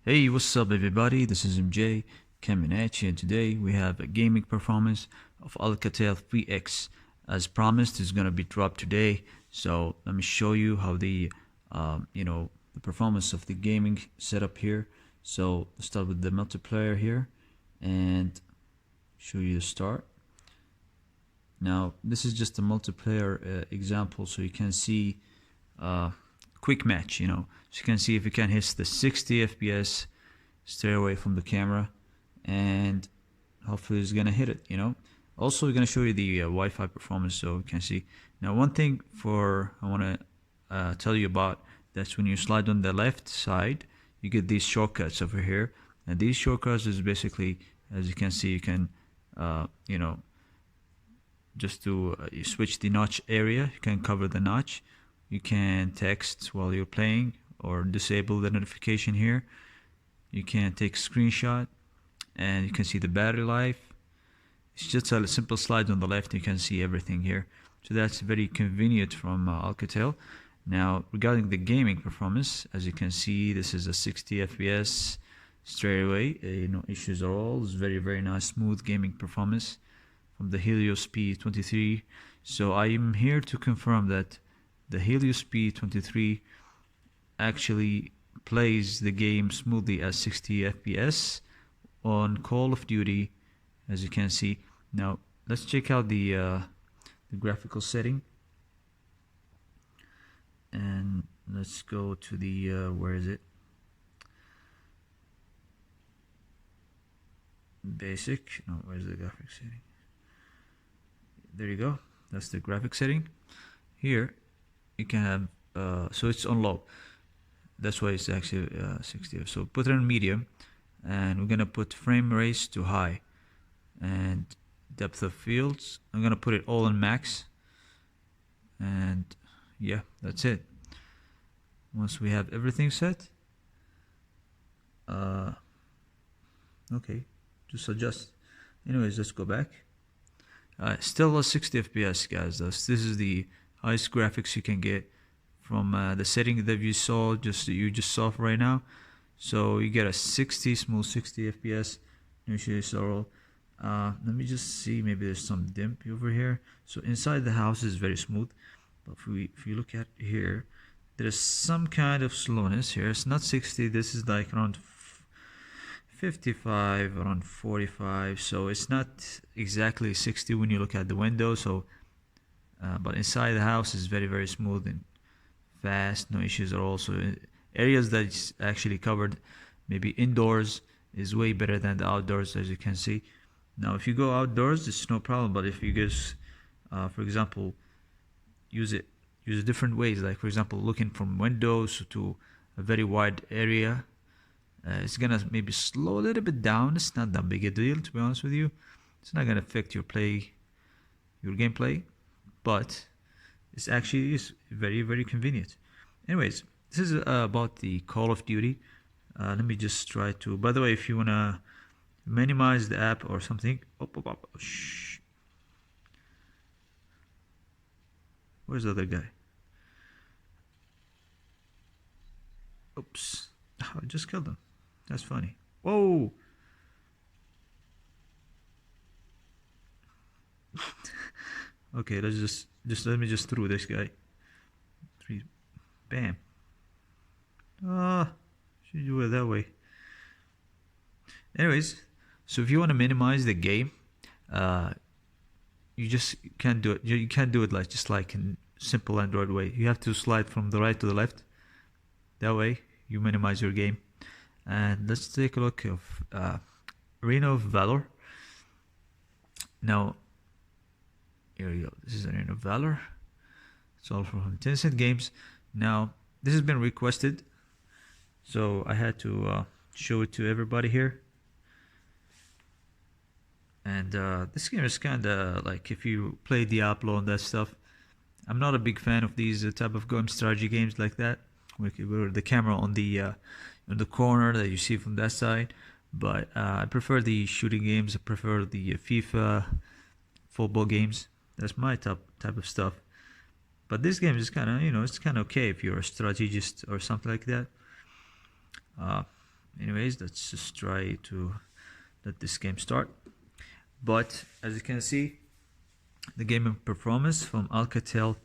Hey, what's up everybody? This is MJ coming at you, and today we have a gaming performance of Alcatel 3X. As promised, it's gonna be dropped today. So let me show you how the performance of the gaming setup here. So let's start with the multiplayer here, and show you the start. Now this is just a multiplayer example, so you can see quick match. So you can see if you can hit the 60 FPS. Stay away from the camera, and hopefully it's gonna hit it. Also, we're gonna show you the Wi-Fi performance, so you can see. Now one thing I want to tell you about, that's when you slide on the left side, you get these shortcuts over here, and these shortcuts is basically, as you can see, you can just to you switch the notch area, you can cover the notch, you can text while you're playing or disable the notification here. You can take a screenshot, and you can see the battery life. It's just a simple slide on the left, you can see everything here. So that's very convenient from Alcatel. Now regarding the gaming performance, as you can see, this is a 60 FPS straight away, no issues at all. It's very nice, smooth gaming performance from the Helios P23. So I am here to confirm that the Helios P23 actually plays the game smoothly at 60 FPS on Call of Duty, as you can see. Now let's check out the graphical setting, and let's go to the where is it? Basic. No, where's the graphic setting? There you go. That's the graphic setting. Here you can have so it's on low. That's why it's actually 60. So put it on medium, and we're gonna put frame rates to high, and depth of fields, I'm gonna put it all on max, and yeah, that's it. Once we have everything set, okay, just adjust. Anyways, let's go back. Still a 60 FPS, guys. This is the highest graphics you can get from the setting that you just saw right now. So you get a 60 smooth 60 FPS. No issues at all. Let me just see, maybe there's some dimp over here. So inside the house is very smooth, but if you look at here, there's some kind of slowness here. It's not 60. This is like around 55, around 45. So it's not exactly 60 when you look at the window. So but inside the house is very smooth and fast, no issues at all. So areas that's actually covered, maybe indoors, is way better than the outdoors, as you can see. Now if you go outdoors, it's no problem, but if you guys for example use different ways, like for example looking from windows to a very wide area, it's gonna maybe slow a little bit down. It's not that big a deal, to be honest with you. It's not gonna affect your gameplay, but it's actually is very convenient. Anyways, this is about the Call of Duty. Let me just try to, by the way, if you wanna minimize the app or something, shh. Where's the other guy? Oops. Oh, I just killed him. That's funny. Whoa. Okay, let's just let me just through this guy. Three, bam. Should do it that way. Anyways, so if you want to minimize the game, you just can't do it. You can't do it like in simple Android way. You have to slide from the right to the left. That way you minimize your game. And let's take a look of Arena of Valor. Now here we go. This is Arena of Valor. It's all from Tencent Games. Now this has been requested, so I had to show it to everybody here. And this game is kind of like, if you play Diablo and that stuff, I'm not a big fan of these type of game strategy games like that, where the camera on the corner that you see from that side. But I prefer the shooting games. I prefer the FIFA football games. That's my type of stuff. But this game is kind of, it's kind of okay if you're a strategist or something like that. anyways, let's just try to let this game start. But as you can see, the gaming performance from Alcatel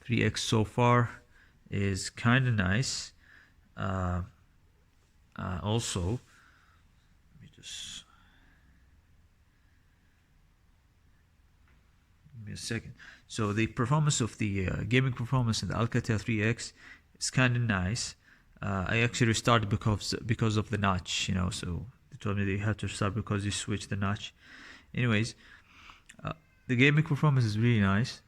3X so far is kind of nice. Also, let me just give me a second. So the performance of the gaming performance in the Alcatel 3X is kind of nice. I actually restarted because of the notch, you know. So they told me they had to restart because you switched the notch. Anyways, the gaming performance is really nice.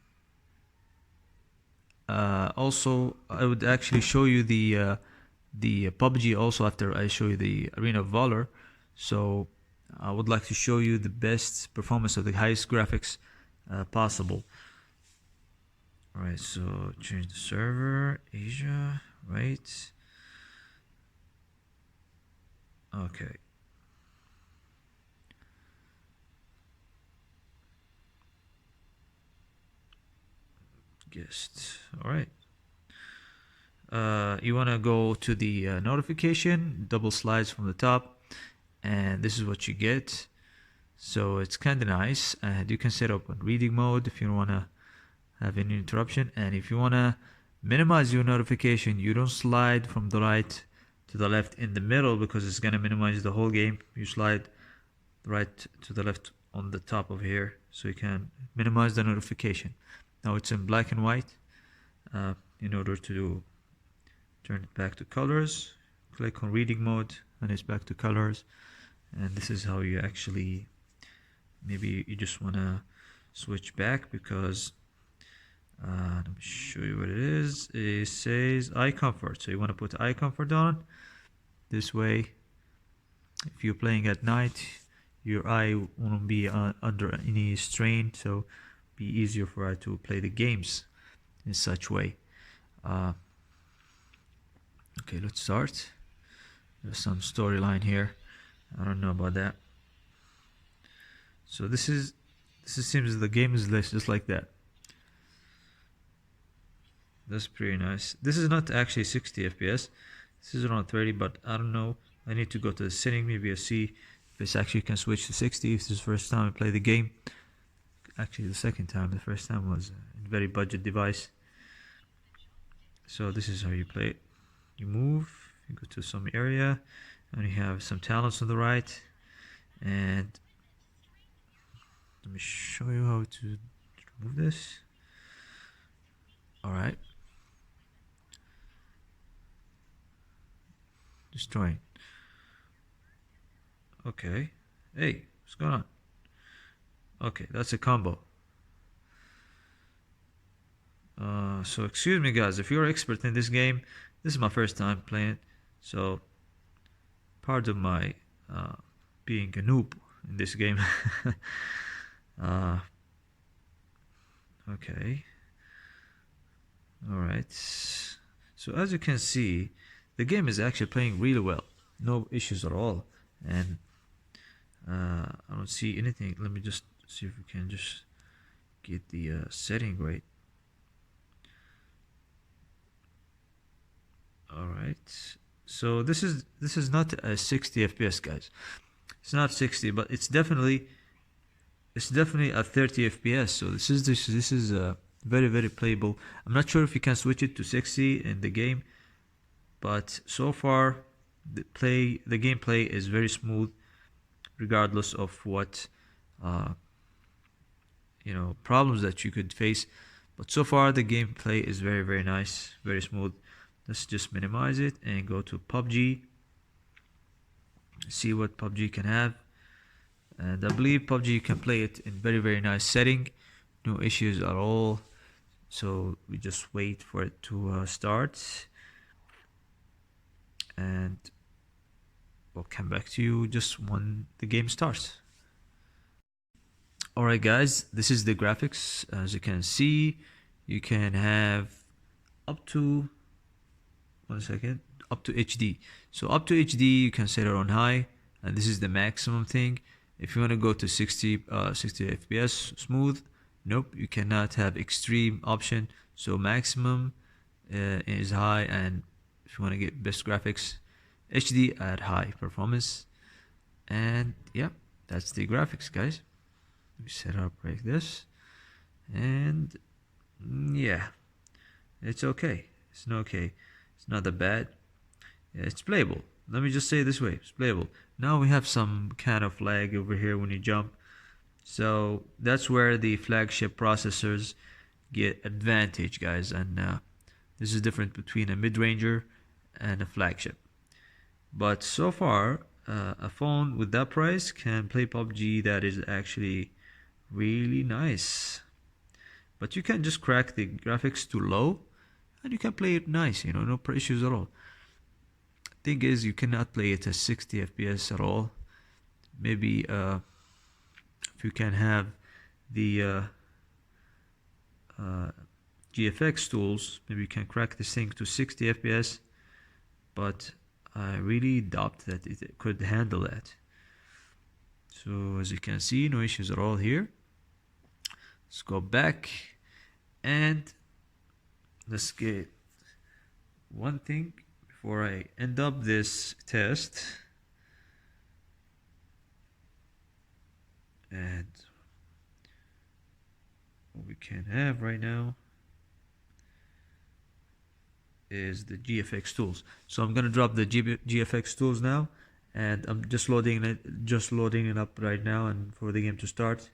Also, I would actually show you the PUBG also after I show you the Arena of Valor. So I would like to show you the best performance of the highest graphics possible. Alright, so change the server, Asia, right? Okay. Guest. Alright. You want to go to the notification, double slides from the top, and this is what you get. So it's kind of nice, and you can set up on reading mode if you don't want to have any interruption. And if you want to minimize your notification, you don't slide from the right to the left in the middle because it's going to minimize the whole game. You slide right to the left on the top of here so you can minimize the notification. Now it's in black and white. In order to turn it back to colors, click on reading mode and it's back to colors. And this is how you actually, maybe you just want to switch back because let me show you what it is. It says eye comfort, so you want to put eye comfort on. This way, if you're playing at night, your eye won't be under any strain, so be easier for you to play the games in such way. Okay, let's start. There's some storyline here. I don't know about that. So this seems the game is just like that. That's pretty nice. This is not actually 60 FPS. This is around 30, but I don't know. I need to go to the setting. Maybe I see if it's actually can switch to 60. If this is the first time I play the game. Actually, the second time. The first time was a very budget device. So this is how you play it. You move, you go to some area, and you have some talents on the right. And let me show you how to remove this. Alright. Destroying. Okay. Hey, what's going on? Okay, that's a combo. So excuse me guys, if you're expert in this game, this is my first time playing it, so pardon my being a noob in this game. Okay. Alright. So as you can see, the game is actually playing really well. No issues at all. And I don't see anything. Let me just see if we can just get the setting right. Alright. So this is not a 60 FPS, guys. It's not 60, but it's definitely a 30 FPS. So this is very, very playable. I'm not sure if you can switch it to 60 in the game, but so far the gameplay is very smooth, regardless of what problems that you could face. But so far the gameplay is very, very nice, very smooth. Let's just minimize it and go to PUBG. See what PUBG can have. And I believe PUBG can play it in very, very nice setting. No issues at all. So we just wait for it to start. And we'll come back to you just when the game starts. Alright guys, this is the graphics. As you can see, you can have up to up to HD. So up to HD you can set it on high, and this is the maximum thing. If you want to go to 60 FPS smooth, nope, you cannot have extreme option. So maximum is high, and if you want to get best graphics, HD at high performance. And yeah, that's the graphics, guys. We set up like this, and yeah, it's okay. It's not okay. It's not that bad. Yeah, it's playable. Let me just say it this way: it's playable. Now we have some kind of lag over here when you jump, so that's where the flagship processors get advantage, guys. And this is different between a mid-ranger and a flagship. But so far, a phone with that price can play PUBG that is actually really nice. But you can just crack the graphics too low and you can play it nice, no issues at all. Thing is, you cannot play it at 60 FPS at all. Maybe if you can have the GFX tools, maybe you can crack this thing to 60 FPS, but I really doubt that it could handle that. So as you can see, no issues at all here. Let's go back and let's get one thing before I end up this test. And what we can have right now is the GFX tools. So I'm gonna drop the GFX tools now, and I'm just loading it up right now, and for the game to start,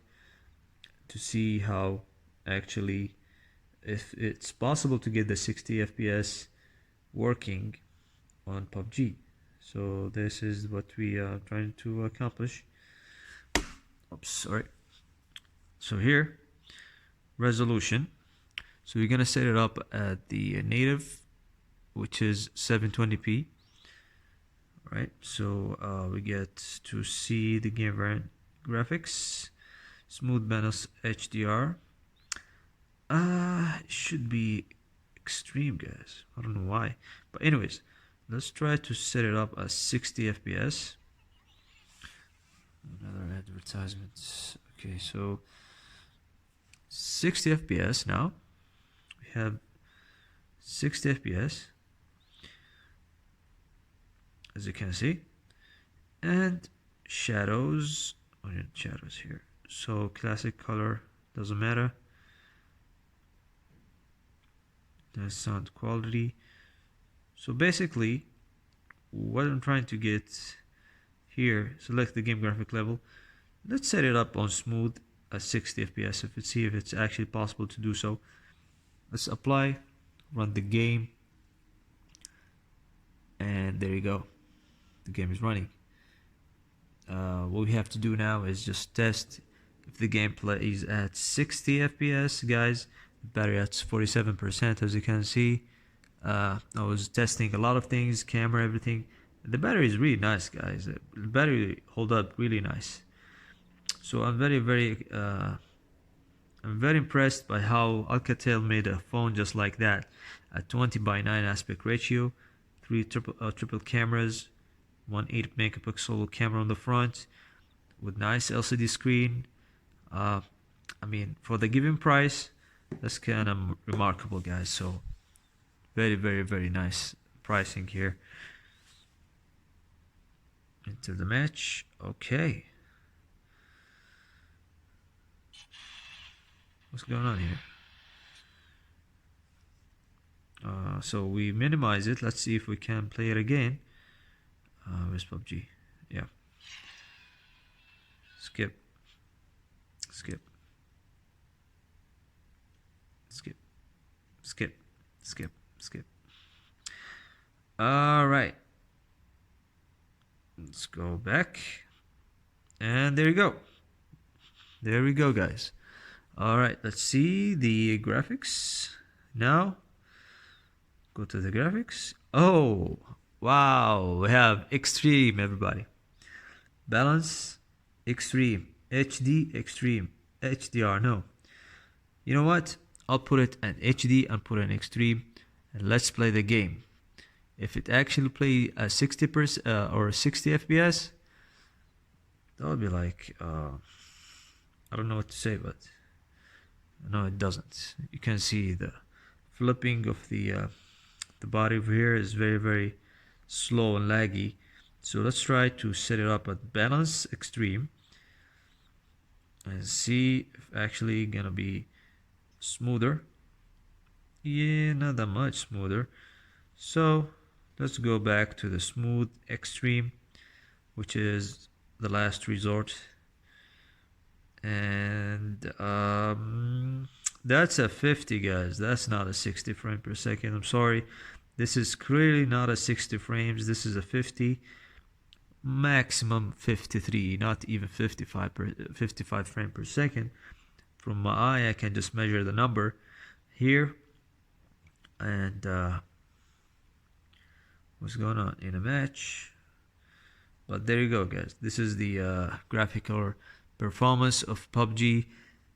to see how actually if it's possible to get the 60 FPS working on PUBG. So this is what we are trying to accomplish. Oops, sorry. So here, resolution. So we're gonna set it up at the native, which is 720p. Right. So we get to see the game variant graphics, smooth balance HDR. It should be extreme, guys. I don't know why, but anyways, let's try to set it up as 60 FPS. Another advertisement. Okay, so 60 FPS now. We have 60 FPS, as you can see, and shadows. Shadows here. So classic color doesn't matter. The sound quality. So basically, what I'm trying to get here, select the game graphic level. Let's set it up on smooth at 60 FPS. See if it's actually possible to do so. Let's apply, run the game, and there you go. The game is running. What we have to do now is just test if the game plays at 60 FPS, guys. The battery at 47%, as you can see. I was testing a lot of things, camera, everything. The battery is really nice, guys. The battery hold up really nice. So I'm very impressed by how Alcatel made a phone just like that, at 20:9 aspect ratio, three triple cameras, one 8 megapixel camera on the front, with nice LCD screen. I mean, for the given price, that's kind of remarkable, guys. So very nice pricing here. Into the match. Okay, what's going on here? So we minimize it. Let's see if we can play it again. Where's PUBG? Yeah. Skip. All right. Let's go back. And there you go. There we go, guys. All right, let's see the graphics now. Go to the graphics. Oh, wow. We have extreme, everybody. Balance, extreme. HD, extreme. HDR, no. You know what? I'll put it at HD and put it in extreme. And let's play the game. If it actually play at 60% or 60 FPS, that would be like, I don't know what to say, but no, it doesn't. You can see the flipping of the body over here is very slow and laggy. So let's try to set it up at balance extreme and see if actually gonna be smoother. Yeah, not that much smoother. So let's go back to the smooth extreme, which is the last resort. And that's a 50, guys. That's not a 60 frame per second. I'm sorry, this is clearly not a 60 frames. This is a 50, maximum 53, not even 55 frame per second. From my eye, I can just measure the number here. And what's going on in a match? But there you go, guys. This is the graphical performance of PUBG.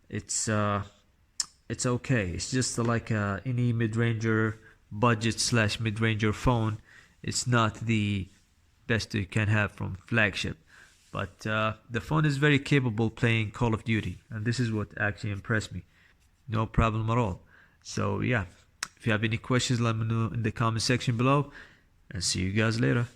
It's okay. It's just like any mid-ranger budget slash mid-ranger phone. It's not the best you can have from flagship, but the phone is very capable playing Call of Duty, and this is what actually impressed me. No problem at all. So yeah, if you have any questions, let me know in the comment section below, and see you guys later.